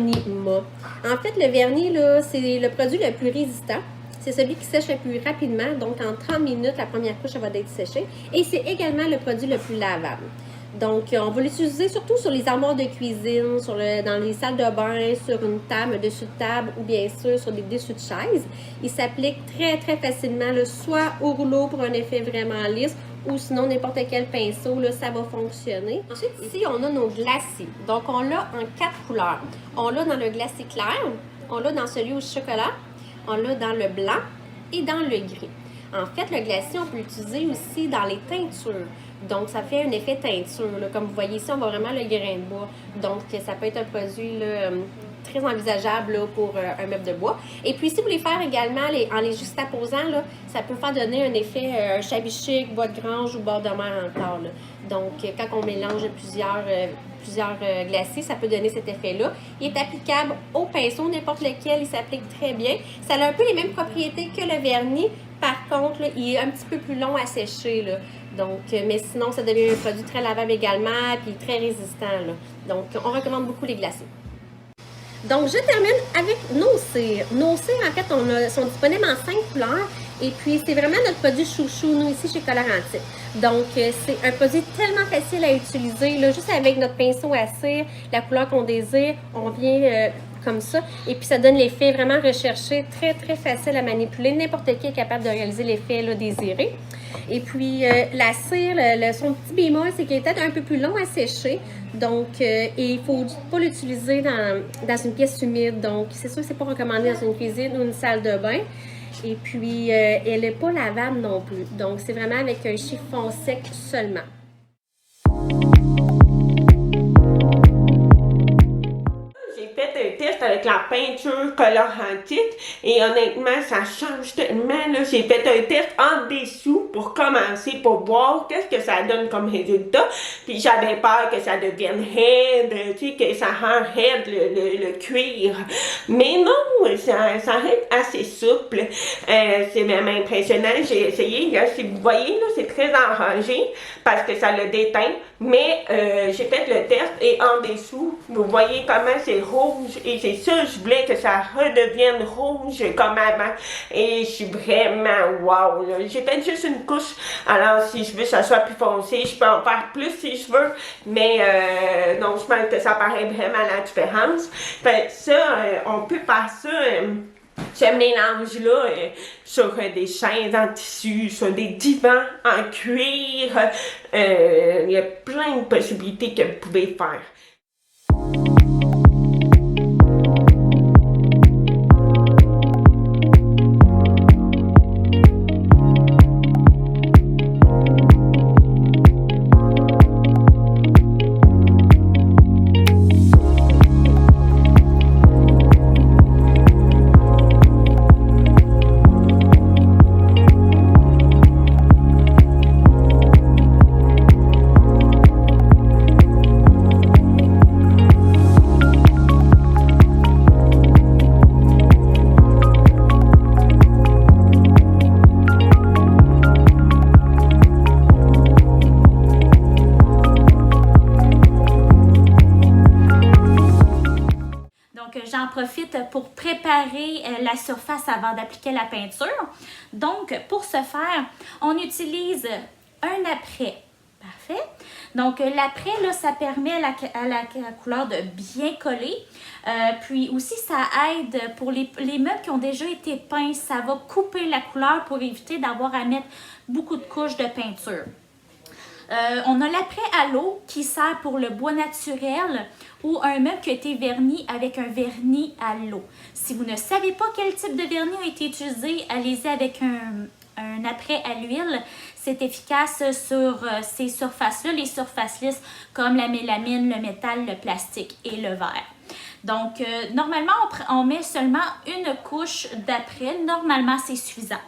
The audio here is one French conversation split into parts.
vernis mat. En fait, le vernis, là, c'est le produit le plus résistant. C'est celui qui sèche le plus rapidement, donc en 30 minutes, la première couche va être séchée. Et c'est également le produit le plus lavable. Donc, on va l'utiliser surtout sur les armoires de cuisine, dans les salles de bain, sur une table, un dessus de table ou bien sûr sur des dessus de chaise. Il s'applique très, très facilement, là, soit au rouleau pour un effet vraiment lisse ou sinon n'importe quel pinceau, là, ça va fonctionner. Ensuite, ici, on a nos glacis. Donc, on l'a en 4 couleurs. On l'a dans le glacé clair, on l'a dans celui au chocolat, on l'a dans le blanc et dans le gris. En fait, le glacis, on peut l'utiliser aussi dans les teintures. Donc, ça fait un effet teinture. Là. Comme vous voyez ici, on voit vraiment le grain de bois. Donc, ça peut être un produit là, très envisageable là, pour un meuble de bois. Et puis, si vous voulez faire également en les juxtaposant, là, ça peut faire donner un effet shabby chic, bois de grange ou bord de mer encore. Là. Donc, quand on mélange plusieurs glacis, ça peut donner cet effet-là. Il est applicable au pinceau, n'importe lequel, il s'applique très bien. Ça a un peu les mêmes propriétés que le vernis. Par contre, là, il est un petit peu plus long à sécher. Là. Donc, mais sinon, ça devient un produit très lavable également, puis très résistant. Là. Donc, on recommande beaucoup les glacés. Donc, je termine avec nos cires. Nos cires, en fait, sont disponibles en 5 couleurs. Et puis, c'est vraiment notre produit chouchou, nous, ici, chez Colorantique. Donc, c'est un produit tellement facile à utiliser. Là, juste avec notre pinceau à cire, la couleur qu'on désire, on vient comme ça. Et puis, ça donne l'effet vraiment recherché, très, très facile à manipuler. N'importe qui est capable de réaliser l'effet là, désiré. Et puis, la cire, son petit bémol, c'est qu'il est peut-être un peu plus long à sécher. Donc, et il ne faut pas l'utiliser dans une pièce humide. Donc, c'est sûr que ce n'est pas recommandé dans une cuisine ou une salle de bain. Et puis, elle n'est pas lavable non plus. Donc, c'est vraiment avec un chiffon sec seulement. J'ai fait un test avec la peinture Colorantique et honnêtement, ça change tellement. J'ai fait un test en dessous pour commencer, pour voir qu'est-ce que ça donne comme résultat. Puis j'avais peur que ça devienne raide, tu sais, que ça rend raide le cuir. Mais non, ça reste assez souple. C'est vraiment impressionnant. J'ai essayé, là, si vous voyez, là, c'est très orangé parce que ça le déteint. Mais j'ai fait le test et en dessous, vous voyez comment c'est rouge et c'est ça, je voulais que ça redevienne rouge comme avant et je suis vraiment wow là. J'ai fait juste une couche, alors si je veux que ça soit plus foncé, je peux en faire plus si je veux, mais non, je pense que ça paraît vraiment la différence. Fait ça, on peut faire ça ce mélange-là sur des chaises en tissu, sur des divans en cuir, il y a plein de possibilités que vous pouvez faire. J'en profite pour préparer la surface avant d'appliquer la peinture. Donc, pour ce faire, on utilise un apprêt. Parfait. Donc, l'apprêt, là, ça permet à la couleur de bien coller. Puis aussi, ça aide pour les meubles qui ont déjà été peints. Ça va couper la couleur pour éviter d'avoir à mettre beaucoup de couches de peinture. On a l'apprêt à l'eau qui sert pour le bois naturel ou un meuble qui a été verni avec un vernis à l'eau. Si vous ne savez pas quel type de vernis a été utilisé, allez-y avec un apprêt à l'huile. C'est efficace sur ces surfaces-là, les surfaces lisses comme la mélamine, le métal, le plastique et le verre. Donc, normalement, on met seulement une couche d'apprêt. Normalement, c'est suffisant.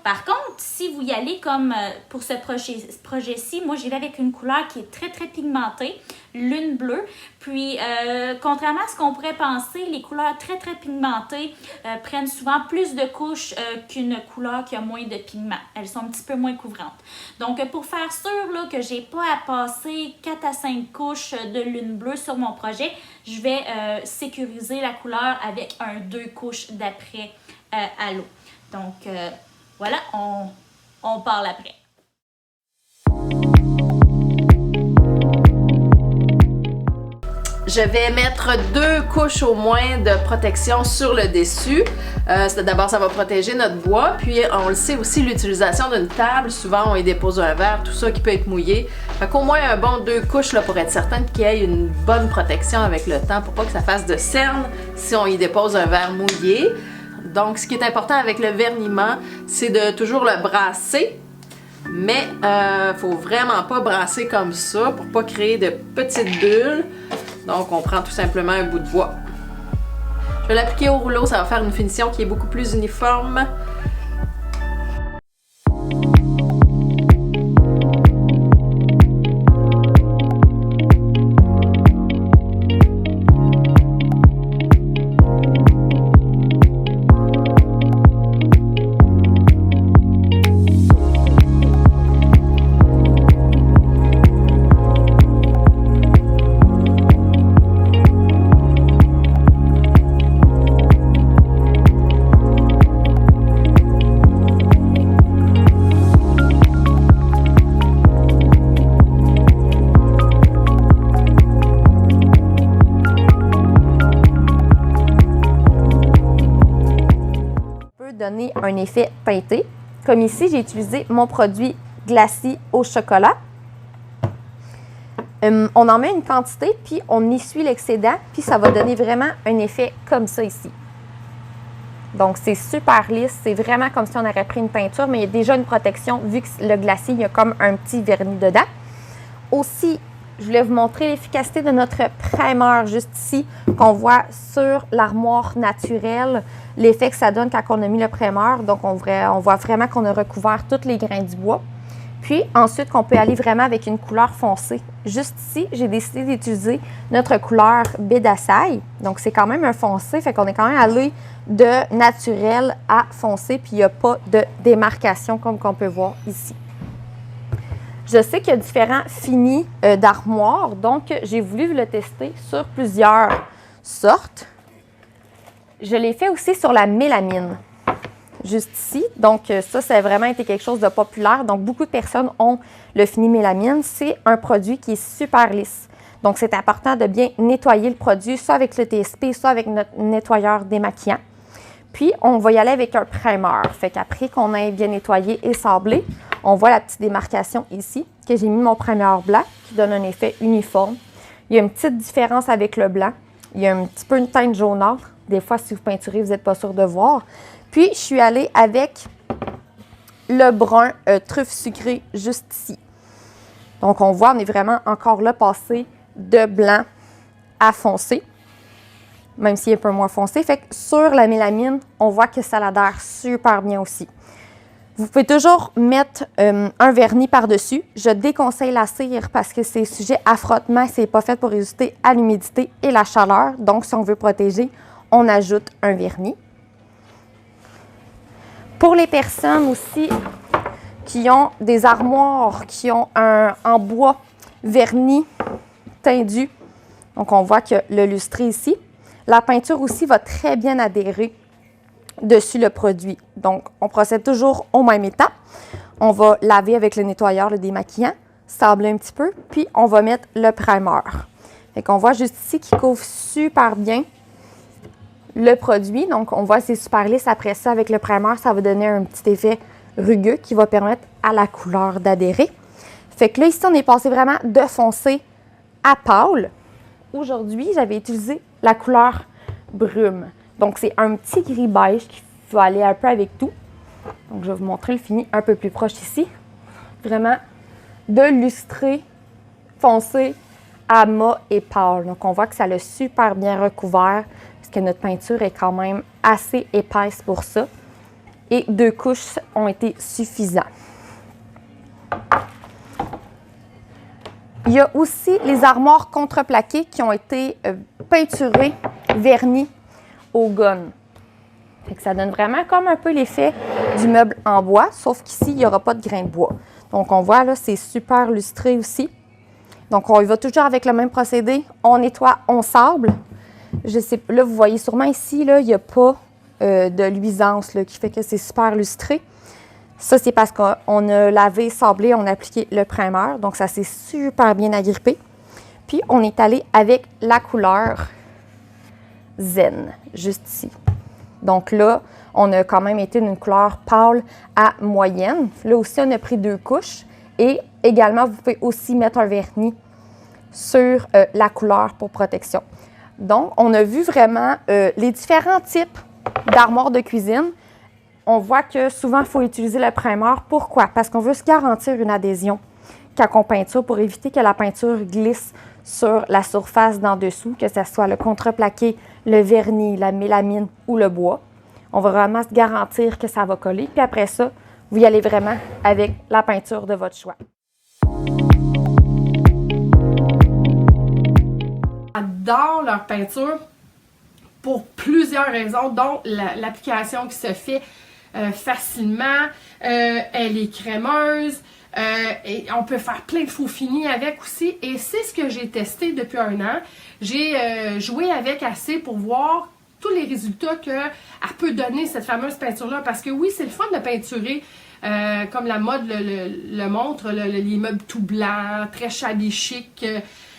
Par contre, si vous y allez comme pour ce projet-ci, moi, j'y vais avec une couleur qui est très, très pigmentée, lune bleue. Puis, contrairement à ce qu'on pourrait penser, les couleurs très, très pigmentées prennent souvent plus de couches qu'une couleur qui a moins de pigments. Elles sont un petit peu moins couvrantes. Donc, pour faire sûr là, que j'ai pas à passer 4 à 5 couches de lune bleue sur mon projet, je vais sécuriser la couleur avec un 2 couches d'après à l'eau. Donc, voilà, on parle après. Je vais mettre 2 couches au moins de protection sur le dessus. D'abord, ça va protéger notre bois. Puis, on le sait aussi, l'utilisation d'une table, souvent, on y dépose un verre, tout ça qui peut être mouillé. Fait qu'au moins un bon 2 couches là, pour être certain qu'il y ait une bonne protection avec le temps pour pas que ça fasse de cerne si on y dépose un verre mouillé. Donc, ce qui est important avec le vernissement, c'est de toujours le brasser. Mais faut vraiment pas brasser comme ça pour pas créer de petites bulles. Donc, on prend tout simplement un bout de bois. Je vais l'appliquer au rouleau, ça va faire une finition qui est beaucoup plus uniforme. Donner un effet peinté. Comme ici, j'ai utilisé mon produit Glacis au chocolat. On en met une quantité, puis on essuie l'excédent, puis ça va donner vraiment un effet comme ça ici. Donc, c'est super lisse. C'est vraiment comme si on aurait pris une peinture, mais il y a déjà une protection vu que le glacis, il y a comme un petit vernis dedans. Aussi, je voulais vous montrer l'efficacité de notre primeur juste ici, qu'on voit sur l'armoire naturelle, l'effet que ça donne quand on a mis le primeur. Donc, on voit vraiment qu'on a recouvert tous les grains du bois. Puis, ensuite, qu'on peut aller vraiment avec une couleur foncée. Juste ici, j'ai décidé d'utiliser notre couleur baie d'Assailles. Donc, c'est quand même un foncé, fait qu'on est quand même allé de naturel à foncé, puis il n'y a pas de démarcation comme qu'on peut voir ici. Je sais qu'il y a différents finis d'armoire, donc j'ai voulu le tester sur plusieurs sortes. Je l'ai fait aussi sur la mélamine, juste ici. Donc ça a vraiment été quelque chose de populaire. Donc beaucoup de personnes ont le fini mélamine. C'est un produit qui est super lisse. Donc c'est important de bien nettoyer le produit, soit avec le TSP, soit avec notre nettoyeur démaquillant. Puis on va y aller avec un primeur. Fait qu'après qu'on ait bien nettoyé et sablé, on voit la petite démarcation ici, que j'ai mis mon primeur blanc, qui donne un effet uniforme. Il y a une petite différence avec le blanc. Il y a un petit peu une teinte jaunâtre. Des fois, si vous peinturez, vous n'êtes pas sûr de voir. Puis, je suis allée avec le brun truffe sucrée juste ici. Donc, on voit, on est vraiment encore là passé de blanc à foncé, même s'il est un peu moins foncé. Fait que sur la mélamine, on voit que ça adhère super bien aussi. Vous pouvez toujours mettre un vernis par-dessus. Je déconseille la cire parce que c'est sujet à frottement. C'est pas fait pour résister à l'humidité et la chaleur. Donc, si on veut protéger, on ajoute un vernis. Pour les personnes aussi qui ont des armoires, qui ont en bois vernis tendu, donc on voit que le lustré ici, la peinture aussi va très bien adhérer dessus le produit. Donc, on procède toujours au même étape. On va laver avec le nettoyeur, le démaquillant, sabler un petit peu, puis on va mettre le primer. Fait qu'on voit juste ici qu'il couvre super bien le produit. Donc, on voit que c'est super lisse. Après ça, avec le primer, ça va donner un petit effet rugueux qui va permettre à la couleur d'adhérer. Fait que là, ici, on est passé vraiment de foncé à pâle. Aujourd'hui, j'avais utilisé la couleur brume. Donc, c'est un petit gris beige qui va aller un peu avec tout. Donc, je vais vous montrer le fini un peu plus proche ici. Vraiment de lustré, foncé, à mat et pâle. Donc, on voit que ça l'a super bien recouvert parce que notre peinture est quand même assez épaisse pour ça. et 2 couches ont été suffisants. Il y a aussi les armoires contreplaquées qui ont été peinturées, vernies au gun. Fait que ça donne vraiment comme un peu l'effet du meuble en bois, sauf qu'ici, il n'y aura pas de grain de bois. Donc, on voit là, c'est super lustré aussi. Donc, on y va toujours avec le même procédé. On nettoie, on sable. Je sais, là, vous voyez sûrement ici, là, il n'y a pas de luisance là, qui fait que c'est super lustré. Ça, c'est parce qu'on a lavé, sablé, on a appliqué le primer. Donc, ça s'est super bien agrippé. Puis, on est allé avec la couleur Zen, juste ici. Donc là, on a quand même été d'une couleur pâle à moyenne. Là aussi, on a pris 2 couches. Et également, vous pouvez aussi mettre un vernis sur la couleur pour protection. Donc, on a vu vraiment les différents types d'armoires de cuisine. On voit que souvent, il faut utiliser le primer. Pourquoi? Parce qu'on veut se garantir une adhésion quand on peinture pour éviter que la peinture glisse sur la surface d'en dessous, que ce soit le contreplaqué, le vernis, la mélamine ou le bois. On va vraiment se garantir que ça va coller. Puis après ça, vous y allez vraiment avec la peinture de votre choix. J'adore leur peinture pour plusieurs raisons, dont l'application qui se fait facilement. Elle est crémeuse. Et on peut faire plein de faux finis avec aussi. Et c'est ce que j'ai testé depuis 1 an. J'ai joué avec assez pour voir tous les résultats qu'elle peut donner, cette fameuse peinture-là. Parce que oui, c'est le fun de peinturer, comme la mode le montre, les meubles tout blancs, très shabby chic,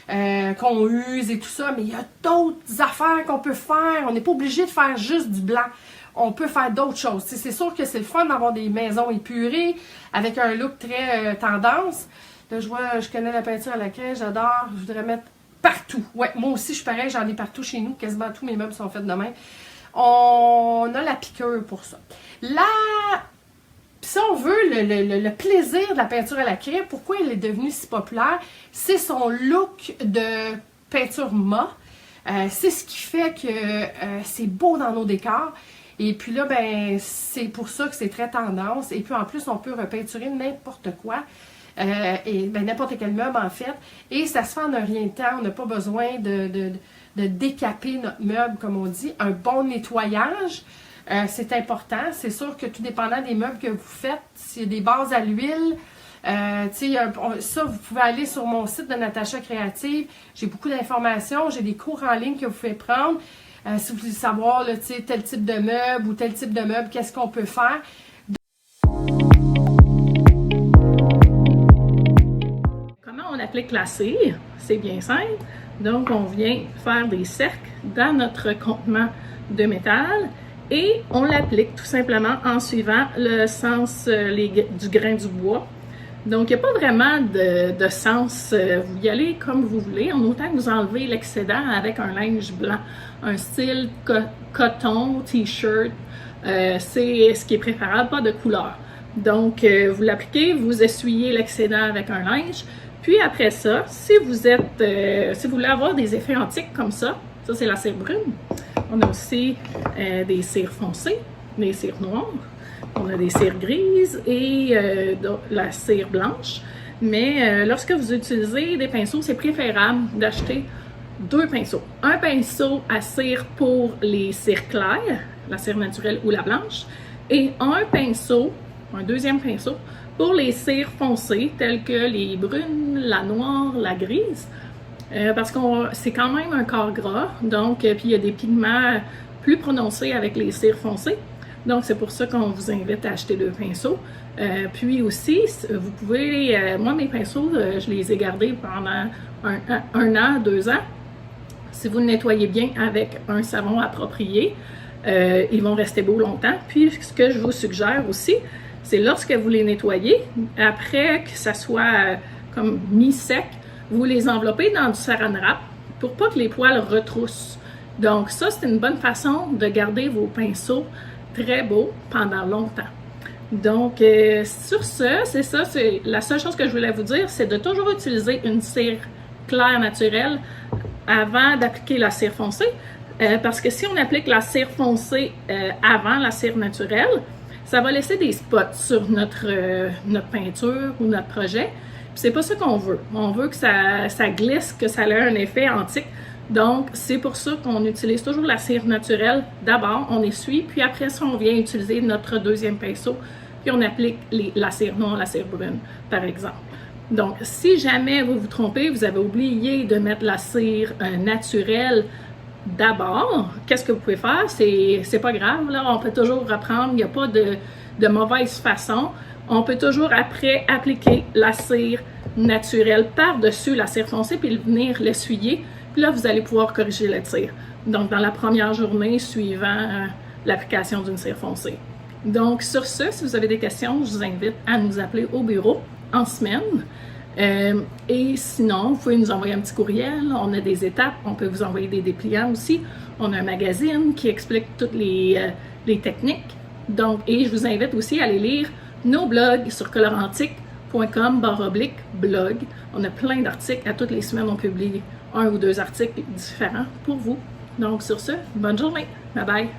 qu'on use et tout ça. Mais il y a d'autres affaires qu'on peut faire. On n'est pas obligé de faire juste du blanc. On peut faire d'autres choses. T'sais, c'est sûr que c'est le fun d'avoir des maisons épurées avec un look très tendance. Là, je connais la peinture à la craie, j'adore. Je voudrais mettre partout. Ouais, moi aussi, je suis pareil, j'en ai partout chez nous. Quasiment tous mes meubles sont faits de même. On a la piqûre pour ça. Si on veut le plaisir de la peinture à la craie, pourquoi elle est devenue si populaire? C'est son look de peinture mat. C'est ce qui fait que c'est beau dans nos décors. Et puis là, ben, c'est pour ça que c'est très tendance. Et puis en plus, on peut repeinturer n'importe quoi. Et ben, n'importe quel meuble, en fait. Et ça se fait en un rien de temps. On n'a pas besoin de décaper notre meuble, comme on dit. Un bon nettoyage, c'est important. C'est sûr que tout dépendant des meubles que vous faites, s'il y a des bases à l'huile, ça, vous pouvez aller sur mon site de Natacha Créative. J'ai beaucoup d'informations. J'ai des cours en ligne que vous pouvez prendre. Si vous voulez savoir là, tel type de meuble ou tel type de meuble, qu'est-ce qu'on peut faire. Comment on applique la cire? C'est bien simple. Donc, on vient faire des cercles dans notre contenant de métal et on l'applique tout simplement en suivant le sens du grain du bois. Donc, il n'y a pas vraiment de sens. Vous y allez comme vous voulez, en autant que vous enlevez l'excédent avec un linge blanc. Un style coton, t-shirt, c'est ce qui est préférable, pas de couleur. Donc, vous l'appliquez, vous essuyez l'excédent avec un linge. Puis après ça, si vous voulez avoir des effets antiques comme ça c'est la cire brune. On a aussi des cires foncées, des cires noires. On a des cires grises et la cire blanche. Mais lorsque vous utilisez des pinceaux, c'est préférable d'acheter 2 pinceaux. Un pinceau à cire pour les cires claires, la cire naturelle ou la blanche, et un deuxième pinceau, pour les cires foncées, telles que les brunes, la noire, la grise, parce que c'est quand même un corps gras, donc puis il y a des pigments plus prononcés avec les cires foncées. Donc, c'est pour ça qu'on vous invite à acheter 2 pinceaux. Puis aussi, vous pouvez... moi, mes pinceaux, je les ai gardés pendant 1 an, 2 ans. Si vous le nettoyez bien avec un savon approprié, ils vont rester beaux longtemps. Puis, ce que je vous suggère aussi, c'est lorsque vous les nettoyez, après que ça soit comme mi-sec, vous les enveloppez dans du saran wrap pour pas que les poils retroussent. Donc, ça, c'est une bonne façon de garder vos pinceaux très beau pendant longtemps. Donc, sur ce, c'est la seule chose que je voulais vous dire, c'est de toujours utiliser une cire claire naturelle avant d'appliquer la cire foncée, parce que si on applique la cire foncée avant la cire naturelle, ça va laisser des spots sur notre peinture ou notre projet. Puis c'est pas ça qu'on veut. On veut que ça glisse, que ça ait un effet antique. Donc, c'est pour ça qu'on utilise toujours la cire naturelle. D'abord, on essuie, puis après ça, on vient utiliser notre deuxième pinceau, puis on applique la cire noire, la cire brune, par exemple. Donc, si jamais vous vous trompez, vous avez oublié de mettre la cire naturelle d'abord, qu'est-ce que vous pouvez faire? C'est pas grave, là, on peut toujours reprendre, il n'y a pas de mauvaise façon. On peut toujours après appliquer la cire naturelle par-dessus la cire foncée, puis venir l'essuyer. Puis là, vous allez pouvoir corriger le tir. Donc, dans la première journée suivant l'application d'une cire foncée. Donc, sur ce, si vous avez des questions, je vous invite à nous appeler au bureau en semaine. Et sinon, vous pouvez nous envoyer un petit courriel. On a des étapes. On peut vous envoyer des dépliants aussi. On a un magazine qui explique toutes les techniques. Donc, et je vous invite aussi à aller lire nos blogs sur colorantique.com/blog. On a plein d'articles. À toutes les semaines, on publie 1 ou 2 articles différents pour vous. Donc, sur ce, bonne journée. Bye bye.